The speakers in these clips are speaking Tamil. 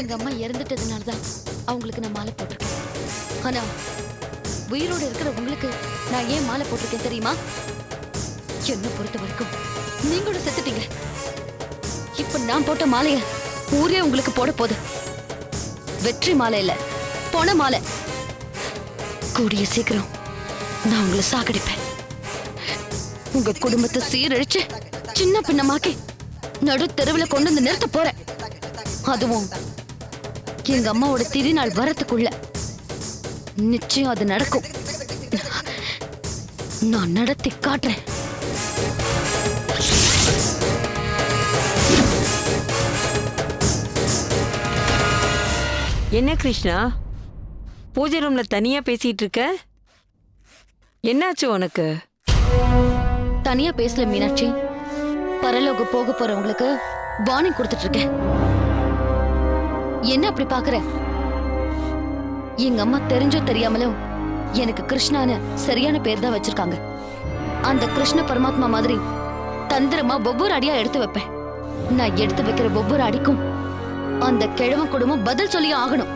எங்க அம்மா இறந்துட்டதுனாலதான் அவங்களுக்கு நான் மாலை போட்டிருக்கேன். ஆனா உயிரோடு இருக்கிற உங்களுக்கு நான் ஏன் மாலை போட்டிருக்கேன் தெரியுமா? என்ன பொறுத்த வரைக்கும் நீங்களும் செத்துட்டீங்க. இப்ப நான் போட்ட மாலைய ஊரே உங்களுக்கு போட போகுது. வெற்றி மாலை இல்ல, பொண மாலை. கூடிய சீக்கிரம் நான் உங்களை சாகடிப்பேன். உங்க குடும்பத்தை சீரழிச்சு சின்ன பின்னமாக்கி நடு தெருவில் கொண்டு வந்து நிறுத்த போறேன். அதுவும் எங்க அம்மாவோட திருநாள் வரத்துக்குள்ள நிச்சயம் அது நடக்கும். நான் நடத்தி காட்டுறேன். என்ன கிருஷ்ணா, பூஜை ரூம்ல தனியா பேசிட்டு இருக்க? என்னாச்சு உனக்கு? தனியா பேசல மீனாட்சி. பரலோக போக போறவங்களுக்கு வார்னிங் கொடுத்துட்டு இருக்கேன். என்ன அப்படி பாக்குற? எங்க அம்மா தெரிஞ்சோ தெரியாமலோ எனக்கு கிருஷ்ணான்னு சரியான பேர் தான் வச்சிருக்காங்க. அந்த கிருஷ்ண பரமாத்மா மாதிரி தந்திரமா ஒவ்வொரு அடியா எடுத்து வைப்பேன். நான் எடுத்து வைக்கிற ஒவ்வொரு அடிக்கும் அந்த கிழவன் குடும்பம் பதில் சொல்லி ஆகணும்.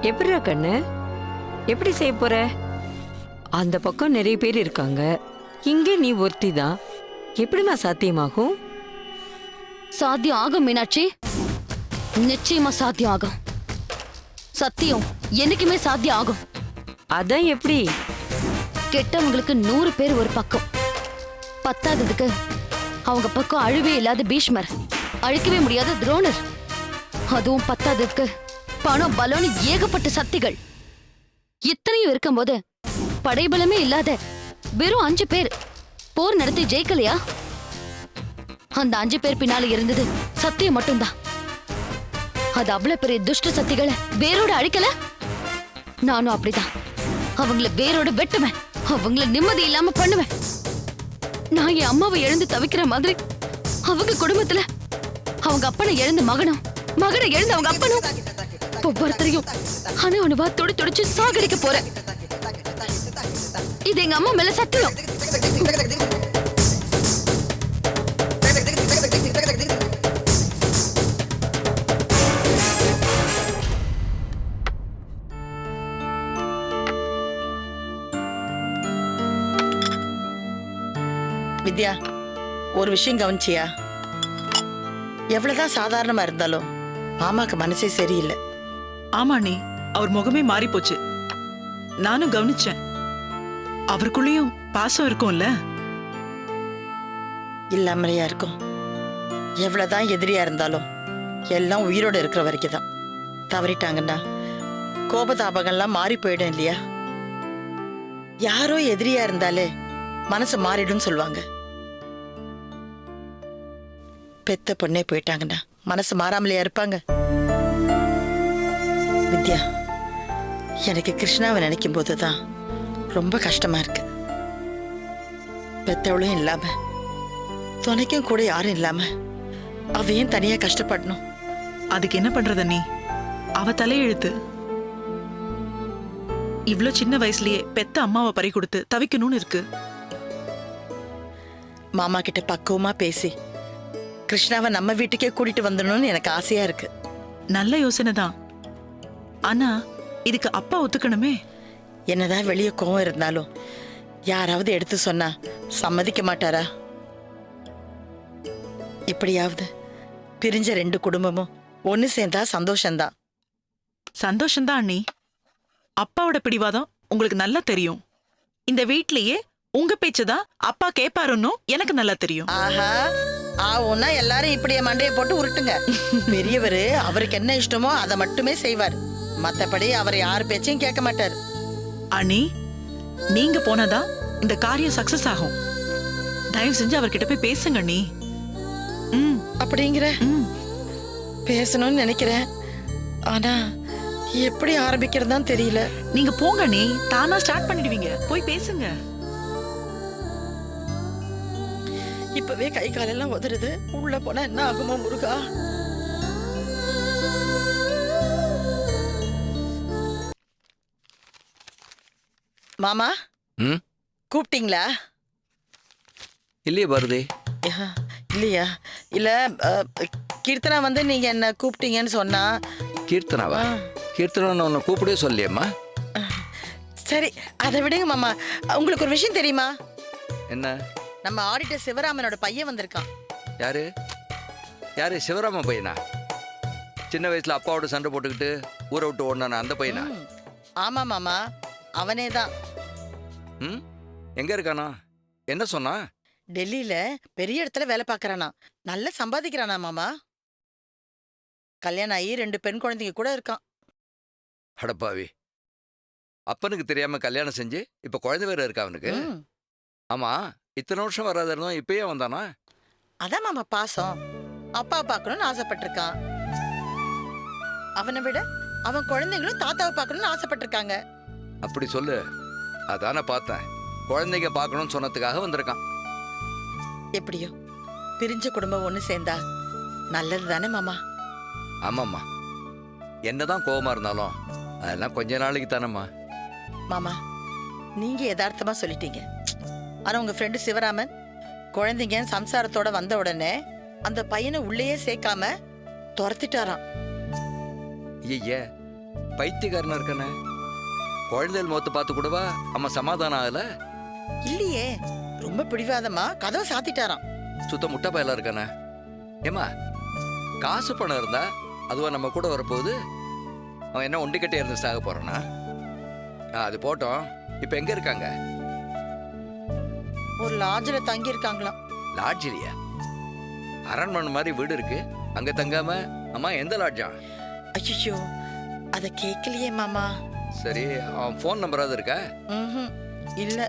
எப்படிடா கண்ணு, எப்படி செய்ய போற? அந்த பக்கம் நிறைய பேர் இருக்காங்க, இங்கே நீ ஒருத்தி தான். எப்படிமா சாத்தியமாகும்? சாத்தியம் ஆகும் மீனாட்சி, நிச்சயமா சாத்தியம் ஆகும். சத்தியம் என்னைக்குமே சாத்தியம் ஆகும். அதான் எப்படி? கெட்டவங்களுக்கு 100 பேர் ஒரு பக்கம். பத்தாததுக்கு அவங்க பக்கம் அழிவே இல்லாத பீஷ்மர், அழிக்கவே முடியாத துரோணர், அதுவும் பத்தாததுக்கு பணம் பலம்னு ஏகப்பட்ட சக்திகள். இத்தனையும் இருக்கும்போது படைபலமே இல்லாத வெறும் 5 பேர் போர் நடத்தி ஜெயிக்கலையா? அந்த 5 பேர் பின்னால இருந்தது சத்தியம் மட்டும்தான். அது அவ்வளவு பெரிய துஷ்ட சக்திகளை வேரோட அழிக்கல. நானும் அப்படிதான் அவங்கள வேரோட வெட்டுவேன், அவங்கள நிம்மதி இல்லாம பண்ணுவேன். நான் என் அம்மாவை எழுந்து தவிக்கிற மாதிரி அவங்க குடும்பத்துல அவங்க அப்பனை எழுந்த மகனும், மகனை எழுந்த அவங்க அப்பனும் ஒவ்வொருத்தரையும் அணு அணுவா துடிச்சு சாகடிக்க போறேன். இது எங்க அம்மா மேல சத்தியம். வித்யா, ஒரு விஷயம் கவனிச்சியா? எவ்வளவுதான் சாதாரணமா இருந்தாலும் மாமாக்கு மனசே சரியில்லை. ஆமா நீ, அவர் முகமே மாறி போச்சு. நானும் கவனிச்சேன். அவருக்குள்ளேயும் பாசம் இருக்கும்ல? இல்லாமலையா இருக்கும். எவ்வளவுதான் எதிரியா இருந்தாலும் எல்லாம் உயிரோட இருக்கிற வரைக்கும் தான். தவறிட்டாங்கன்னா கோபதாபங்கள்லாம் மாறி போயிடும் இல்லையா? யாரோ எதிரியா இருந்தாலே மனசு மாறிடும் சொல்லுவாங்க. பெத்த பொண்ணே போயிட்டாங்கன்னா மனசு மாறாமலையா இருப்பாங்க? வித்யா, எனக்கு கிருஷ்ணாவை நினைக்கும் போதுதான் ரொம்ப கஷ்டமா இருக்கு. பெத்தவளும் இல்லாம, துணைக்கும் கூட யாரும் இல்லாம அவையும் தனியா கஷ்டப்படணும். அதுக்கு என்ன பண்றத நீ? அவ தலையெழுத்து. இவ்ளோ சின்ன வயசுலயே பெத்த அம்மாவை பறி கொடுத்து தவிக்கணும்னு இருக்கு. மாமா கிட்ட பக்குவமா பேசி கிருஷ்ணாவை நம்ம வீட்டுக்கே கூட்டிட்டு வந்துடணும்னு எனக்கு ஆசையா இருக்கு. நல்ல யோசனை தான். ஆனா இதுக்கு அப்பா ஒத்துக்கணுமே. என்னதான் வெளியே கோவம் இருந்தாலும் யாராவது எடுத்து சொன்னா சம்மதிக்க மாட்டாரா? இப்படியாவது பிரிஞ்ச 2 குடும்பமும் ஒன்னு சேர்ந்தா சந்தோஷம்தான். சந்தோஷம்தான் அண்ணி. அப்பாவோட பிடிவாதம் உங்களுக்கு நல்லா தெரியும். இந்த வீட்லயே உங்க பேச்சதான் அப்பா கேட்பாருன்னு எனக்கு நல்லா தெரியும். ஆஹா, ஆவுன்னா எல்லாரும் இப்படியே மண்டையை போட்டு உருட்டுங்க. பெரியவரு அவருக்கு என்ன இஷ்டமோ அதை மட்டுமே செய்வார். மத்தபடி அவர் யார் பேச்சையும் கேட்க மாட்டார். அண்ணி, நீங்க போனாதான் இந்த காரியம் சக்சஸ் ஆகும். தயவு செஞ்சு அவர்கிட்ட போய் பேசுங்க அண்ணி. அப்படிங்கிற பேசணும்னு நினைக்கிறேன். ஆனா எப்படி ஆரம்பிக்கிறதுதான் தெரியல. நீங்க போங்க அண்ணி, தானா ஸ்டார்ட் பண்ணிடுவீங்க. போய் பேசுங்க. இப்பவே கை காலெல்லாம் உதறுது. உள்ள போனா என்ன ஆகுமோ முருகா? மாமா, கூப்பிட்டீங்களா? இல்லையே பாரதி. இல்லையா? இல்ல கீர்த்தனா வந்து நீங்க என்ன கூப்பிட்டீங்கன்னு சொன்னா. கீர்த்தனாவா? கீர்த்தனா உன்னை கூப்பிடவே சொல்லியம்மா. சரி, அதை விடுங்க மாமா. உங்களுக்கு ஒரு விஷயம் தெரியுமா? என்ன? நம்ம ஆடிட்டர் சிவராமனோட பையன் வந்திருக்கான். யாரு யாரு? சிவராம பையனா? சின்ன வயசுல அப்பாவோட சண்டை போட்டுக்கிட்டு ஊரை விட்டு ஓடினான அந்த பையனா? ஆமா மாமா, அவனே தான். ம், எங்க இருக்கானா? என்ன சொன்னா? டெல்லியில பெரிய இடத்துல வேலை பார்க்கறானா, நல்லா சம்பாதிக்கிறானா மாமா. கல்யாணம் ஆகி 2 பெண் குழந்தைங்க கூட இருக்கான். அடப்பாவி, அப்பனுக்கு தெரியாம கல்யாணம் செஞ்சு இப்ப குழந்தை வேற இருக்கா அவனுக்கு? ம். ஆமா, இத்தனை வருஷம் வராத இருந்தோம், இப்பயே வந்தானா? அதான் மாமா பாசம். அப்பா பார்க்கணும்னு ஆசைப்பட்டிருக்கான். அவனை விட அவன் குழந்தைங்களும் தாத்தாவை பார்க்கணும்னு ஆசைப்பட்டிருக்காங்க. அப்படி சொல்லு. அதான பார்த்தேன், குழந்தைங்க பார்க்கணும்னு சொன்னதுக்காக வந்திருக்கான். எப்படியோ பிரிஞ்ச குடும்பம் ஒண்ணு சேர்ந்தா நல்லது தானே மாமா. ஆமாம்மா, என்னதான் கோவமா இருந்தாலும் அதெல்லாம் கொஞ்ச நாளைக்கு தானம்மா. மாமா, நீங்க யதார்த்தமா சொல்லிட்டீங்க. ஆனா உங்க ஃப்ரெண்டு சிவராமன் குழந்தைங்க சம்சாரத்தோட வந்த உடனே அந்த பையனை உள்ளேயே சேர்க்காம துரத்திட்டாராம். ஐயே, பைத்தியக்காரனா இருக்கானே. குழந்தைகள் முகத்தை பார்த்து கூடவா அம்மா சமாதானம் ஆகல? இல்லையே, ரொம்ப பிடிவாதமா கதவை சாத்திட்டாராம். சுத்த முட்டை பயலா இருக்கானே. ஏமா, காசு பணம் இருந்தா அதுவா நம்ம கூட வரப்போகுது? அவன் என்ன ஒண்டிக்கிட்டே இருந்து சாக போறானா? அது போட்டோம். இப்ப எங்க இருக்காங்க? ஒரு லாட்ஜ்ல தங்கி இருக்காங்களாம். லாட்ஜிலியா? அரண்மனை மாதிரி வீடு இருக்கு, அங்க தங்காம அம்மா எந்த லாட்ஜா? ஐயோ, அத கேட்கலையே மாமா. சரி, அவன் ஃபோன் நம்பராவது இருக்கா? ம்ஹும். இல்ல.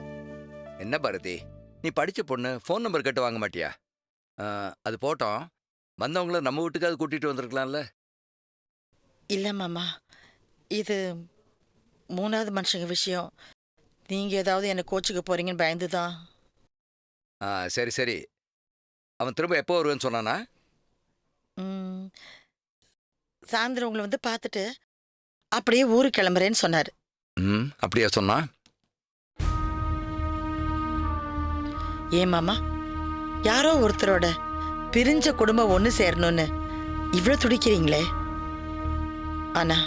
என்ன பாரதி, நீ படிச்ச பொண்ணு, ஃபோன் நம்பர் கேட்டு வாங்க மாட்டியா? அது போட்டோம், வந்தவங்கள நம்ம வீட்டுக்காவது கூட்டிட்டு வந்திருக்கலாம்ல. இல்ல மாமா, இது 3வது மனுஷங்க விஷயம். நீங்க ஏதாவது என்ன கோச்சுக்க போறீங்கன்னு பயந்துதான். சரி சரி, அவன் திரும்ப எப்போ வருவேன்னு சொன்னானா? சாயந்தரம் உங்களை வந்து பார்த்துட்டு அப்படியே ஊருக்கு கிளம்புறேன்னு சொன்னாரு. ம், அப்படியா சொன்னா? ஏன் மாமா, யாரோ ஒருத்தரோட பிரிஞ்ச குடும்பம் ஒண்ணு சேரணும்னு இவ்வளவு துடிக்கிறீங்களே, ஆனா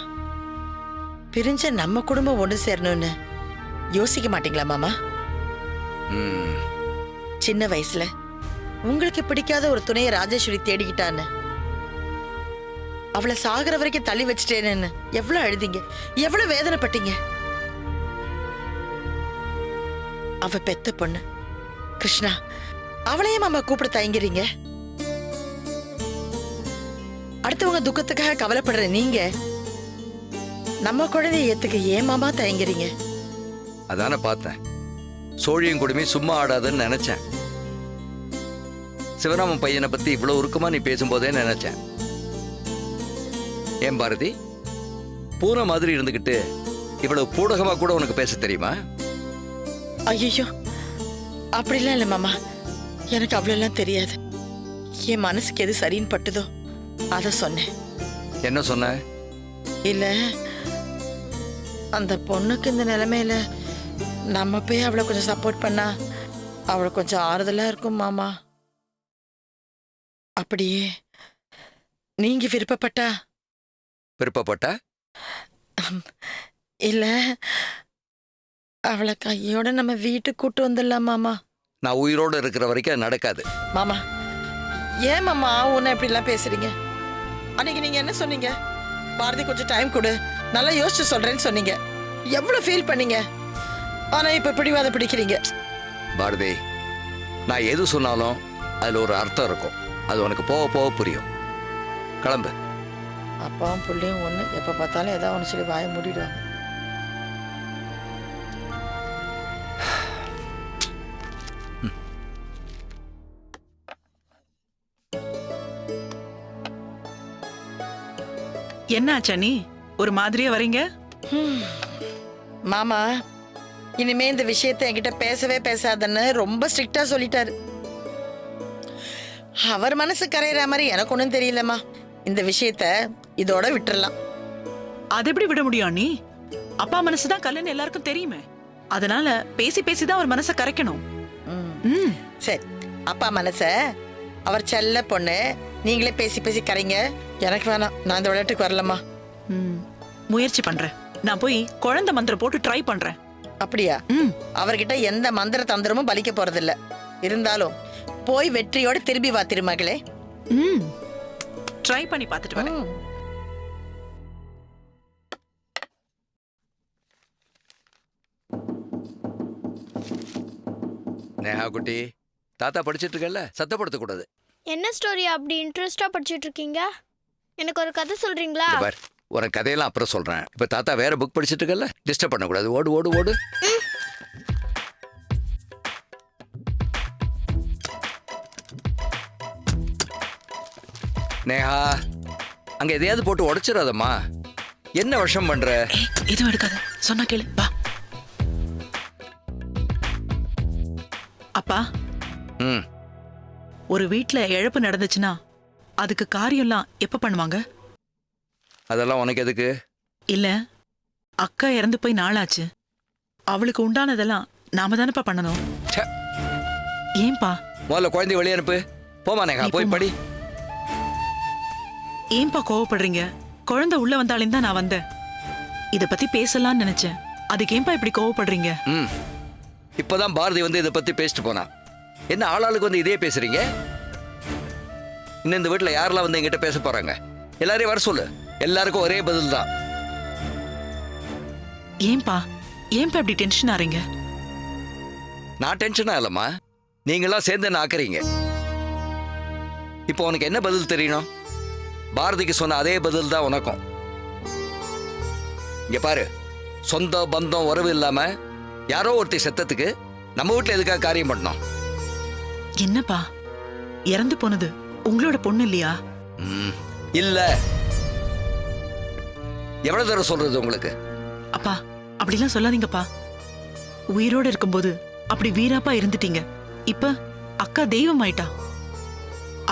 பிரிஞ்ச நம்ம குடும்பம் ஒண்ணு சேரணும்னு யோசிக்க மாட்டீங்களா மாமா? ம், சின்ன வயசுல உங்களுக்கு பிடிக்காத ஒரு துணையை ராஜேஸ்வரி தேடிக்கிட்டான்னு, அவளை சாகுற வரைக்கும் தள்ளி வச்சுட்டேன்னு எவ்வளவு அழுதிங்க, எவ்வளவு வேதனைப்பட்டீங்க. அவ பெத்த பொண்ணு கிருஷ்ணா, அவளையே மாமா கூப்பிட தயங்குறீங்க. அடுத்தவங்க துக்கத்துக்காக கவலைப்படுற நீங்க நம்ம குழந்தைய ஏத்துக்க ஏன் மாமா தயங்குறீங்க? அதானே பார்த்தேன், சோழியும் கொடுமை சும்மா ஆடாதுன்னு நினைச்சேன். சிவராமன் பையனை பத்தி இவ்வளவு உருக்கமா நீ பேசும்போதே நினைச்சேன். ஏன் பாரதி, பூனை மாதிரி இருந்துகிட்டு இவ்வளவு பூடகமா கூட உனக்கு பேச தெரியுமா? ஐயோ, அப்படிலாம் இல்ல மாமா, எனக்கு அவ்வளோலாம் தெரியாது. என் மனசுக்கு எது சரின்னு பட்டுதோ அத சொன்னேன். என்ன சொன்ன? இல்ல, அந்த பொண்ணுக்கு இந்த நிலைமையில நம்ம போய் அவளை கொஞ்சம் சப்போர்ட் பண்ணா அவளை கொஞ்சம் ஆறுதலா இருக்கும் மாமா. அப்படியே நீங்க விருப்பப்பட்டா? விருப்பப்பட்டா? இல்ல, அவளை கையோட நம்ம வீட்டுக்கு கூட்டு வந்துடலாம் மாமா. நான் உயிரோடு இருக்கிற வரைக்கும் அது நடக்காது. மாமா, ஏன் மாமா உன்னை இப்படிலாம் பேசுறீங்க? அன்னைக்கு நீங்க என்ன சொன்னீங்க? பாரதி கொஞ்சம் டைம் கொடு, நல்லா யோசிச்சு சொல்றேன்னு சொன்னீங்க. எவ்வளவு ஃபீல் பண்ணீங்க. ஆனா இப்ப பிடிவாத பிடிக்கிறீங்க. பாரதி, நான் எது சொன்னாலும் அதுல ஒரு அர்த்தம் இருக்கும். அது உனக்கு போக போக புரியும். கிளம்பு. அப்பாவும் பிள்ளையும் ஒண்ணு, எப்ப பார்த்தாலும் ஏதாவது ஒன்று சொல்லி வாய மூடிடுவாங்க. என்ன ஆச்சா நீ ஒரு மாதிரியா வரீங்க? மாமா இனிமே இந்த விஷயத்தை என்கிட்ட பேசவே பேசாதன்னு ரொம்ப ஸ்ட்ரிக்டா சொல்லிட்டாரு. அவர் மனசு கரையிற மாதிரி எனக்கு ஒன்றும் தெரியலம்மா. இந்த விஷயத்த இதோட விட்டுறலாம். அது எப்படி விட முடியும் நீ? அப்பா மனசுதான் கல்லுன்னு எல்லாருக்கும் தெரியுமே. அதனால பேசி பேசிதான் அவர் மனசை கரைக்கணும். சரி, அப்பா மனச அவர் செல்ல பொண்ணு நீங்களே பேசி பேசி கரைங்க. எனக்கு வேணாம், நான் இந்த விளையாட்டுக்கு வரலம்மா. முயற்சி பண்றேன். நான் போய் குழந்தை மந்திரம் போட்டு ட்ரை பண்றேன். அப்படியா? அவர்கிட்ட எந்த மந்திர தந்திரமும் பலிக்க போறதில்ல. இருந்தாலும் போய் வெற்றியோட திரும்பி வா திருமகளே. ட்ரை பண்ணி பார்த்துட்டு வரேன். நேஹா குட்டி, தாத்தா படிச்சிட்டு இருக்கல, சத்தப்படுத்தக்கூடாது. என்ன ஸ்டோரி அப்படி இன்ட்ரெஸ்டா படிச்சிட்டு இருக்கீங்க? எனக்கு ஒரு கதை சொல்றீங்களா? இங்க பார், உனக்கு கதையெல்லாம் அப்புறம் சொல்றேன். இப்ப தாத்தா வேற புக் படிச்சிட்டு இருக்கல, டிஸ்டர்ப் பண்ணக்கூடாது. ஓடு ஓடு ஓடு. நேஹா, அங்க எதையாவது போட்டு உடைச்சிடாதம்மா. என்ன வருஷம் பண்ற? எதுவும் எடுக்காத, சொன்னா கேளு. வா அப்பா. ம், ஒரு வீட்ல இழப்பு நடந்துச்சுன்னா அதுக்கு காரியம்லாம் எப்ப பண்ணுவாங்க? அதெல்லாம் உனக்கு எதுக்கு? இல்ல, அக்கா இறந்து போய் நாளாச்சு. அவளுக்கு உண்டானதெல்லாம் நாம தானப்பா பண்ணணும். ச்சே. ஏன்பா? முதல்ல குழந்தைய வெளியே அனுப்பு. போமா நேஹா, நீ போய் போம்மா. படி. ஏன்பா கோவப்படுறீங்க? குழந்தை உள்ள வந்தாலும் தான் நான் வந்தேன். இத பத்தி பேசலாம்னு நினைச்சேன். அதுக்கு ஏன்பா இப்படி கோவப்படுறீங்க? ம், இப்பதான் பாரதி வந்து இதை பத்தி பேசிட்டு போனா. என்ன ஆளாளுக்கு வந்து இதே பேசுறீங்க? இன்னும் இந்த வீட்டுல யாரெல்லாம் வந்து எங்கிட்ட பேச போறாங்க? எல்லாரையும் வர சொல்லு. எல்லாருக்கும் ஒரே பதில் தான். ஏன்பா இப்படி டென்ஷன் ஆறீங்க? நான் டென்ஷனா இல்லம்மா, நீங்களாம் சேர்ந்து என்ன ஆக்குறீங்க. இப்போ உனக்கு என்ன பதில் தெரியணும்? பாரதிக்கு சொன்ன அதே பதில் தான் உனக்கும். இங்க பாரு, சொந்த பந்தம் உறவு இல்லாம யாரோ ஒருத்தி செத்தத்துக்கு நம்ம வீட்டுல எதுக்காக காரியம் பண்ணோம்? என்னப்பா, இறந்து போனது உங்களோட பொண்ணு இல்லையா? இல்ல. எவ்வளவு தடவை சொல்றது உங்களுக்கு? அப்பா அப்படிலாம் சொல்லாதீங்கப்பா. உயிரோட இருக்கும்போது அப்படி வீராப்பா இருந்துட்டீங்க. இப்ப அக்கா தெய்வம் ஆயிட்டா.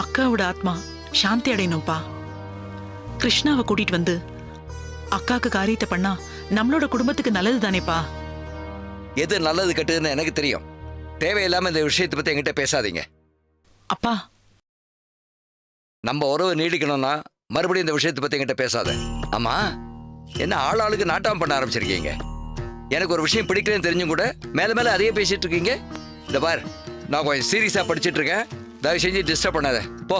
அக்காவோட ஆத்மா சாந்தி அடையணும்ப்பா. கிருஷ்ணாவை கூட்டிட்டு வந்து அக்காக்கு காரியத்தை பண்ணா நம்மளோட குடும்பத்துக்கு நல்லது தானேப்பா. எது நல்லது கெட்டதுன்னு எனக்கு தெரியும். தேவையில்லாம இந்த விஷயத்தை பத்தி என்கிட்ட பேசாதீங்க. அப்பா, நம்ம உறவு நீடிக்கணும்னா மறுபடியும் இந்த விஷயத்தை பத்தி என்கிட்ட பேசாத. ஆமா, என்ன ஆளாளுக்கு நாட்டம் பண்ண ஆரம்பிச்சிருக்கீங்க? எனக்கு ஒரு விஷயம் பிடிக்கலன்னு தெரிஞ்சும் கூட மேல மேல அதையே பேசிட்டு இருக்கீங்க. இந்த பார், நான் கொஞ்சம் சீரியஸா படிச்சிட்டு இருக்கேன். தயவு செஞ்சு டிஸ்டர்ப் பண்ணாத. போ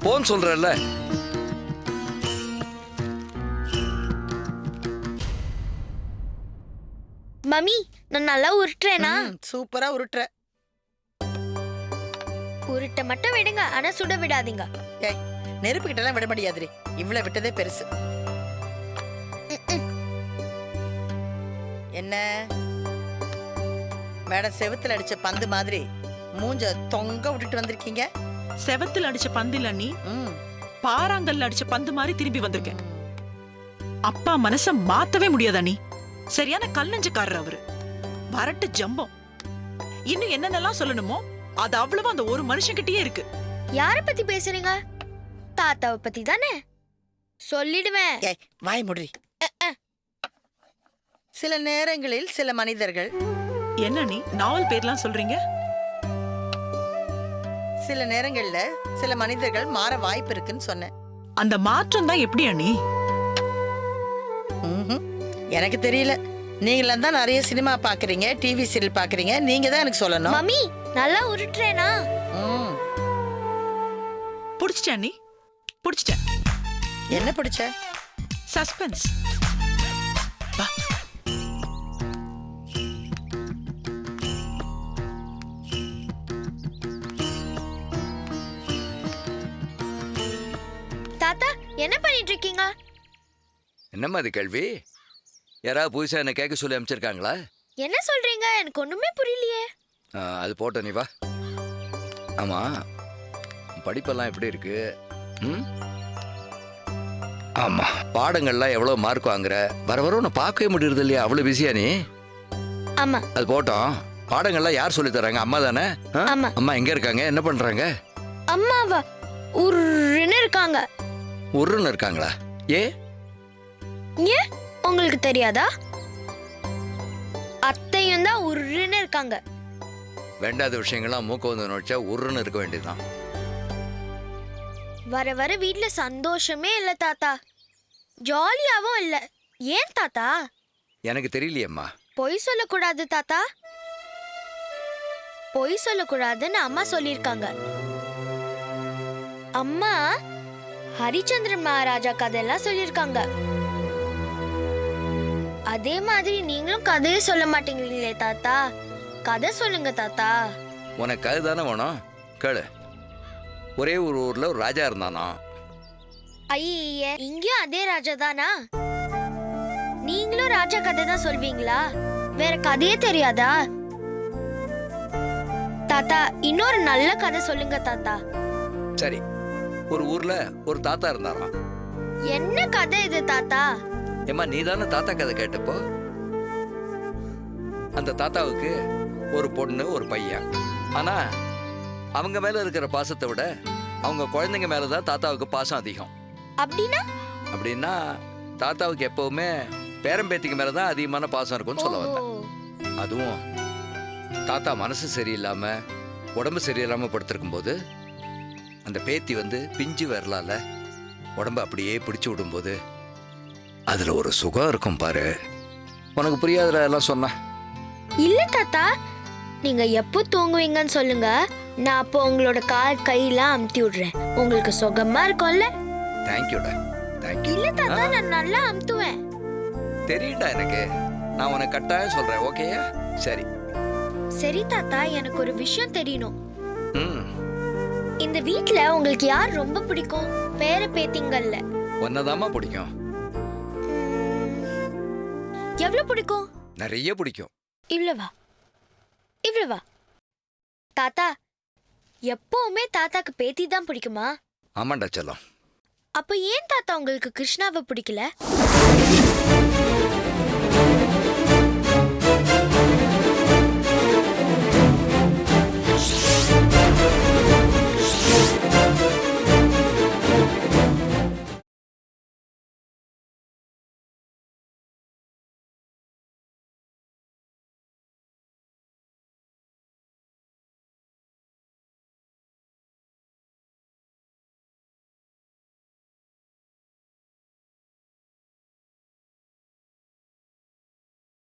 போன்னு சொல்றேன்ல. மம்மி, நான் நல்லா உருட்டுறேனா? சூப்பரா உருட்டுற. உருட்ட மட்டும் விடுங்க, ஆனா சுட விடாதீங்க. ஏய், நெருப்பு கிட்ட எல்லாம் விட முடியாதுரி. இவ்வளவு விட்டதே பெருசு. என்ன மேடம், செவுத்துல அடிச்ச பந்து மாதிரி மூஞ்ச தொங்க விட்டுட்டு வந்திருக்கீங்க. செவத்தில் அடிச்ச பந்து இல்ல நீ, ம், பாறாங்கல்ல அடிச்ச பந்து மாதிரி திரும்பி வந்திருக்கேன். அப்பா மனச மாத்தவே முடியாதா நீ? சரியான கல்லஞ்சக்காரர் அவரு. வரட்டு ஜம்பம். இன்னும் என்னென்னலாம் சொல்லணுமோ அது அவ்வளவு அந்த ஒரு மனுஷன்கிட்டயே இருக்கு. யார பத்தி பேசுறீங்க? தாத்தாவை பத்தி தானே? சொல்லிடுவேன். ஏய், வாய் முடி. சில நேரங்களில் சில மனிதர்கள், என்ன நீ நாவல் பேர்லாம் சொல்றீங்க? சில நேரங்கள்ல சில மனிதர்கள் மாற வாய்ப்பு இருக்குன்னு சொன்னேன். அந்த மாற்றம் தான் எப்படி அண்ணி? ம்ஹும். எனக்கு தெரியல. நீங்களாம் தான் நிறைய சினிமா பாக்குறீங்க, டிவி சீரியல் பாக்குறீங்க. நீங்க தான் எனக்கு சொல்லணும். மம்மி, நல்லா உருட்டுறேனா? ம். புடிச்சிட்டேன் அண்ணி, புடிச்சிட்டேன். என்ன பிடிச்ச? சஸ்பென்ஸ். வா. தாத்தா, என்ன பண்ணிட்டு இருக்கீங்க? என்னம்மா அது கேள்வி? யாராவது புதுசா என்ன கேட்க சொல்லி அமைச்சிருக்காங்களா? என்ன சொல்றீங்க? எனக்கு ஒண்ணுமே புரியலையே. அது போட்ட நீ வா. ஆமா, படிப்பெல்லாம் எப்படி இருக்கு? ம், ஆமா, பாடங்கள்லாம் எவ்வளவு மார்க் வாங்குற? வர வர உன்னை பார்க்கவே முடியறது இல்லையா? அவ்வளவு பிஸியா நீ? ஆமா. அது போட்டோம். பாடங்கள்லாம் யார் சொல்லி தராங்க? அம்மா தானே? ஆமா. அம்மா எங்க இருக்காங்க? என்ன பண்றாங்க? அம்மாவா உருன்னு இருக்காங்க. உருன்னு இருக்காங்களா? ஏன் உங்களுக்கு தெரியாதா? அத்தையும் தான் உருன்னு இருக்காங்க. வேண்டாத விஷயங்கள்லாம் மூக்க வந்து நோச்சா உருன்னு இருக்க வேண்டியதுதான். வர வர வீட்ல சந்தோஷமே இல்ல தாத்தா. ஜாலியாவும் இல்ல. ஏன் தாத்தா? எனக்கு தெரியலையேம்மா. பொய் சொல்லக்கூடாது தாத்தா. பொய் சொல்லக்கூடாதுன்னு அம்மா சொல்லியிருக்காங்க. அம்மா ஹரிச்சந்திரன் மகாராஜா கதையெல்லாம் சொல்லியிருக்காங்க. அதே மாதிரி நீங்களும் கதையே சொல்ல மாட்டேங்கிறீங்களே தாத்தா. கதை சொல்லுங்க தாத்தா. உனக்கு அதுதானே வேணும், கேளு. ஒரே ஒரு ஊர்ல ஒரு ராஜா இருந்தானா. ஐய, இங்கேயும் அதே ராஜா தானா? நீங்களும் ராஜா கதை தான் சொல்வீங்களா? வேற கதையே தெரியாதா? தாத்தா இன்னொரு நல்ல கதை சொல்லுங்க தாத்தா. சரி, ஒரு ஊர்ல ஒரு தாத்தா இருந்தாராம். என்ன கதை இது தாத்தா? ஏம்மா, நீ தானே தாத்தா கதை கேட்டப்போ. அந்த தாத்தாவுக்கு ஒரு பொண்ணு ஒரு பையன். ஆனா அவங்க மேல இருக்கிற பாசத்தை விட அவங்க குழந்தைங்க மேலதான் தாத்தாவுக்கு பாசம் அதிகம். அப்படின்னா? அப்படின்னா தாத்தாவுக்கு எப்பவுமே பேரம்பேத்திக்கு மேலதான் அதிகமான பாசம் இருக்கும்னு சொல்ல வந்தேன். ஓ. அதுவும் தாத்தா மனசு சரியில்லாம உடம்பு சரியில்லாம படுத்திருக்கும் போது அந்த பேத்தி வந்து பிஞ்சு வரலால உடம்பு அப்படியே பிடிச்சு விடும்போது அதுல ஒரு சுகம் இருக்கும் பாரு. உனக்கு புரியாதுல எல்லாம் சொன்னா. இல்ல தாத்தா, நீங்க எப்போ தூங்குவீங்கன்னு சொல்லுங்க. நான் அப்போ உங்களோட கால் கையெல்லாம் அமுத்தி விடுறேன். உங்களுக்கு சுகமா இருக்கும்ல? தேங்க்யூடா, தேங்க்யூ. இல்ல தாத்தா, நான் நல்லா அமுத்துவேன். தெரியும்டா எனக்கு. நான் உனக்கு கட்டாயம் சொல்றேன், ஓகேயா? சரி சரி தாத்தா, எனக்கு ஒரு விஷயம் தெரியணும். ம். இந்த வீட்ல உங்களுக்கு யார் ரொம்ப பிடிக்கும்? பேர பேத்திங்கல்ல உன்னதாம்மா பிடிக்கும். எவ்வளவு பிடிக்கும்? நிறைய பிடிக்கும். இவ்வளவா? இவ்வளவா? தாத்தா, எப்பவுமே தாத்தாக்கு பேத்தி தான் பிடிக்குமா? ஆமாண்டா செல்லம். அப்ப ஏன் தாத்தா உங்களுக்கு கிருஷ்ணாவை பிடிக்கல?